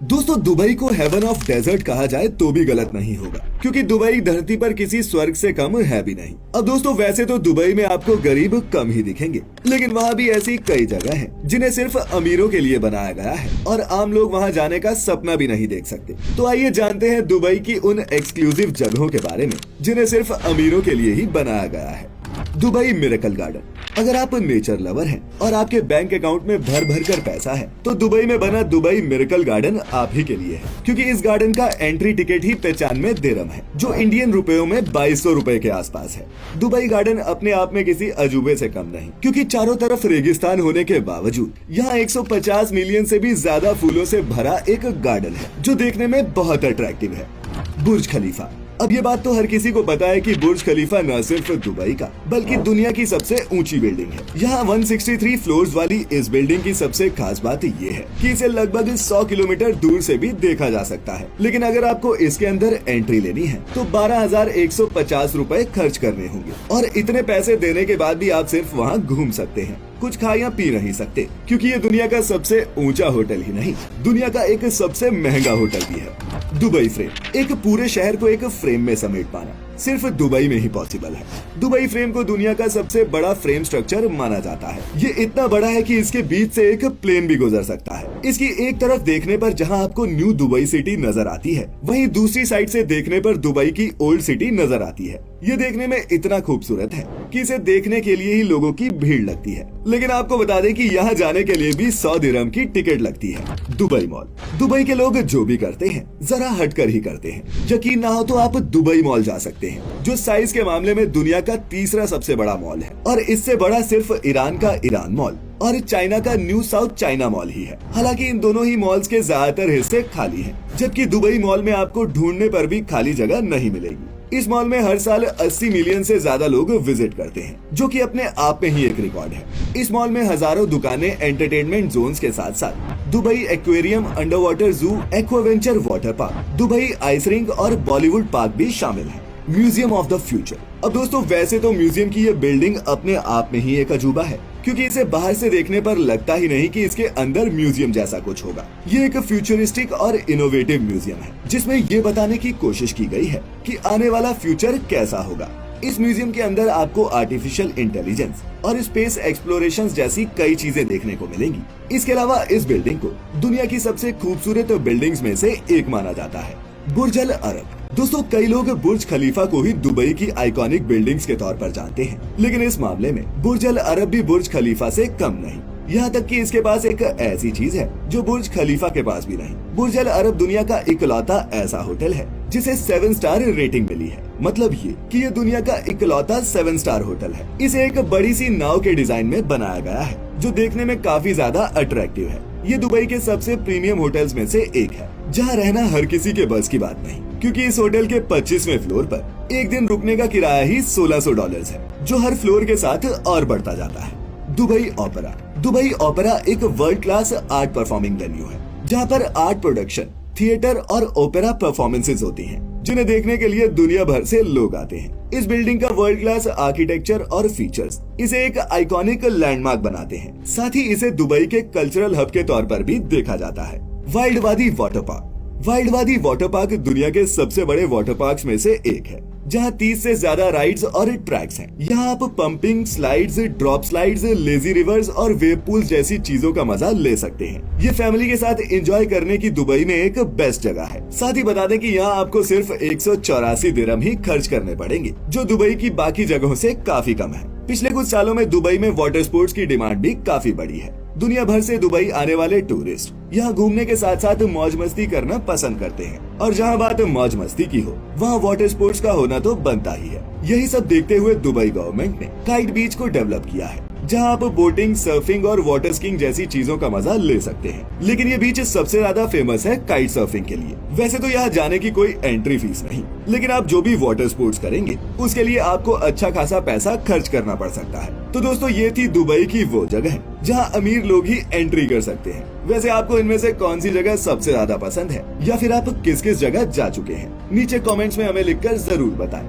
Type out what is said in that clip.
दोस्तों, दुबई को haven of desert कहा जाए तो भी गलत नहीं होगा, क्योंकि दुबई धरती पर किसी स्वर्ग से कम है भी नहीं। अब दोस्तों, वैसे तो दुबई में आपको गरीब कम ही दिखेंगे, लेकिन वहाँ भी ऐसी कई जगह हैं जिन्हें सिर्फ अमीरों के लिए बनाया गया है और आम लोग वहाँ जाने का सपना भी नहीं देख सकते। तो आइए जानते हैं दुबई की उन एक्सक्लूसिव जगहों के बारे में जिन्हें सिर्फ अमीरों के लिए ही बनाया गया है। Dubai miracle garden. अगर आप नेचर लवर हैं और आपके बैंक अकाउंट में भर भर कर पैसा है, तो दुबई में बना दुबई मिरेकल गार्डन आप ही के लिए है, क्योंकि इस गार्डन का एंट्री टिकट ही 95 दिरहम है, जो इंडियन रुपयों में 2200 रुपए के आसपास है। दुबई गार्डन अपने आप में किसी अजूबे से कम नहीं, क्योंकि चारों तरफ रेगिस्तान होने के बावजूद यहाँ 150 मिलियन से भी ज्यादा फूलों से भरा एक गार्डन है, जो देखने में बहुत अट्रैक्टिव है। बुर्ज खलीफा। अब ये बात तो हर किसी को पता है कि बुर्ज खलीफा न सिर्फ दुबई का बल्कि दुनिया की सबसे ऊंची बिल्डिंग है। यहाँ 163 फ्लोर्स वाली इस बिल्डिंग की सबसे खास बात ये है कि इसे लगभग 100 किलोमीटर दूर से भी देखा जा सकता है। लेकिन अगर आपको इसके अंदर एंट्री लेनी है तो 12,150 रुपए खर्च करने होंगे, और इतने पैसे देने के बाद भी आप सिर्फ वहाँ घूम सकते हैं, कुछ खा या पी नहीं सकते, क्योंकि ये दुनिया का सबसे ऊंचा होटल ही नहीं, दुनिया का एक सबसे महंगा होटल भी है। Dubai frame. एक पूरे शहर को एक फ्रेम में समेट पाना सिर्फ दुबई में ही पॉसिबल है। दुबई फ्रेम को दुनिया का सबसे बड़ा फ्रेम स्ट्रक्चर माना जाता है। ये इतना बड़ा है कि इसके बीच से एक प्लेन भी गुजर सकता है। इसकी एक तरफ देखने पर जहां आपको न्यू दुबई सिटी नजर आती है, वहीं दूसरी साइड से देखने पर दुबई की ओल्ड सिटी नजर आती है। ये देखने में इतना खूबसूरत है कि इसे देखने के लिए ही लोगों की भीड़ लगती है। लेकिन आपको बता दें कि यहाँ जाने के लिए भी 100 दिरहम की टिकट लगती है। Dubai mall. दुबई के लोग जो भी करते हैं जरा हटकर ही करते हैं। यकीन ना हो तो आप दुबई मॉल जा सकते हैं, जो साइज के मामले में दुनिया का तीसरा सबसे बड़ा मॉल है, और इससे बड़ा सिर्फ ईरान का ईरान मॉल और चाइना का न्यू साउथ चाइना मॉल ही है। हालांकि इन दोनों ही मॉल्स के ज्यादातर हिस्से खाली हैं, जबकि दुबई मॉल में आपको ढूंढने पर भी खाली जगह नहीं मिलेगी। इस मॉल में हर साल 80 मिलियन से ज्यादा लोग विजिट करते हैं, जो कि अपने आप में ही एक रिकॉर्ड है। इस मॉल में हजारों दुकानें, एंटरटेनमेंट जोन्स के साथ साथ दुबई एक्वेरियम, अंडर वाटर जू, Aquaventure water park, Dubai ice ring और बॉलीवुड पार्क भी शामिल है। Museum of the future. अब दोस्तों, वैसे तो म्यूजियम की ये बिल्डिंग अपने आप में ही एक अजूबा है, क्योंकि इसे बाहर से देखने पर लगता ही नहीं कि इसके अंदर म्यूजियम जैसा कुछ होगा। ये एक फ्यूचरिस्टिक और इनोवेटिव म्यूजियम है, जिसमें ये बताने की कोशिश की गई है कि आने वाला फ्यूचर कैसा होगा। इस म्यूजियम के अंदर आपको आर्टिफिशियल इंटेलिजेंस और स्पेस एक्सप्लोरेशन जैसी कई चीजें देखने को मिलेंगी। इसके अलावा इस बिल्डिंग को दुनिया की सबसे खूबसूरत बिल्डिंग्स में से एक माना जाता है। बुर्ज अल अरब। दोस्तों, कई लोग बुर्ज खलीफा को ही दुबई की आइकॉनिक बिल्डिंग्स के तौर पर जानते हैं, लेकिन इस मामले में बुर्ज अल अरब भी बुर्ज खलीफा से कम नहीं। यहाँ तक कि इसके पास एक ऐसी चीज है जो बुर्ज खलीफा के पास भी नहीं। बुर्ज अल अरब दुनिया का इकलौता ऐसा होटल है जिसे 7 स्टार रेटिंग मिली है। मतलब ये कि ये दुनिया का इकलौता 7 स्टार होटल है। इसे एक बड़ी सी नाव के डिजाइन में बनाया गया है, जो देखने में काफी ज्यादा अट्रैक्टिव है। ये दुबई के सबसे प्रीमियम होटल्स में से एक है, जहाँ रहना हर किसी के बस की बात नहीं, क्योंकि इस होटल के 25वें फ्लोर पर एक दिन रुकने का किराया ही $1600 है, जो हर फ्लोर के साथ और बढ़ता जाता है। Dubai opera. दुबई ओपेरा एक world class art performing venue है, जहाँ पर आर्ट प्रोडक्शन, थिएटर और ओपेरा परफॉर्मेंसेज होती हैं, जिन्हें देखने के लिए दुनिया भर से लोग आते हैं। इस बिल्डिंग का वर्ल्ड क्लास आर्किटेक्चर और फीचर्स इसे एक आइकॉनिक लैंडमार्क बनाते हैं। साथ ही इसे दुबई के कल्चरल हब के तौर पर भी देखा जाता है। वाइल्ड वादी वाटर पार्क। वाइल्ड वादी वाटर पार्क दुनिया के सबसे बड़े वाटर पार्क्स में से एक है, जहाँ 30 से ज्यादा राइड्स और ट्रैक्स हैं। यहाँ आप pumping, slides, drop slides, lazy reverse और वेव पूल्स जैसी चीजों का मजा ले सकते हैं। ये फैमिली के साथ एंजॉय करने की दुबई में एक बेस्ट जगह है। साथ ही बता दें कि यहाँ आपको सिर्फ 184 दिरहम ही खर्च करने पड़ेंगे, जो दुबई की बाकी जगहों से काफी कम है। पिछले कुछ सालों में दुबई में वाटर स्पोर्ट्स की डिमांड भी काफी बढ़ी है। दुनिया भर से दुबई आने वाले टूरिस्ट यहाँ घूमने के साथ साथ मौज मस्ती करना पसंद करते हैं, और जहाँ बात मौज मस्ती की हो, वहाँ वाटर स्पोर्ट्स का होना तो बनता ही है। यही सब देखते हुए दुबई गवर्नमेंट ने काइट बीच को डेवलप किया है, जहाँ आप बोटिंग, सर्फिंग और वाटर स्कीइंग जैसी चीजों का मजा ले सकते हैं। लेकिन ये बीच सबसे ज्यादा फेमस है काइट सर्फिंग के लिए। वैसे तो यहाँ जाने की कोई एंट्री फीस नहीं, लेकिन आप जो भी वाटर स्पोर्ट्स करेंगे उसके लिए आपको अच्छा खासा पैसा खर्च करना पड़ सकता है। तो दोस्तों, ये थी दुबई की वो जगह जहाँ अमीर लोग ही एंट्री कर सकते हैं। वैसे आपको इनमें से कौन सी जगह सबसे ज्यादा पसंद है, या फिर आप किस किस जगह जा चुके हैं? नीचे कमेंट्स में हमें लिखकर जरूर बताएं।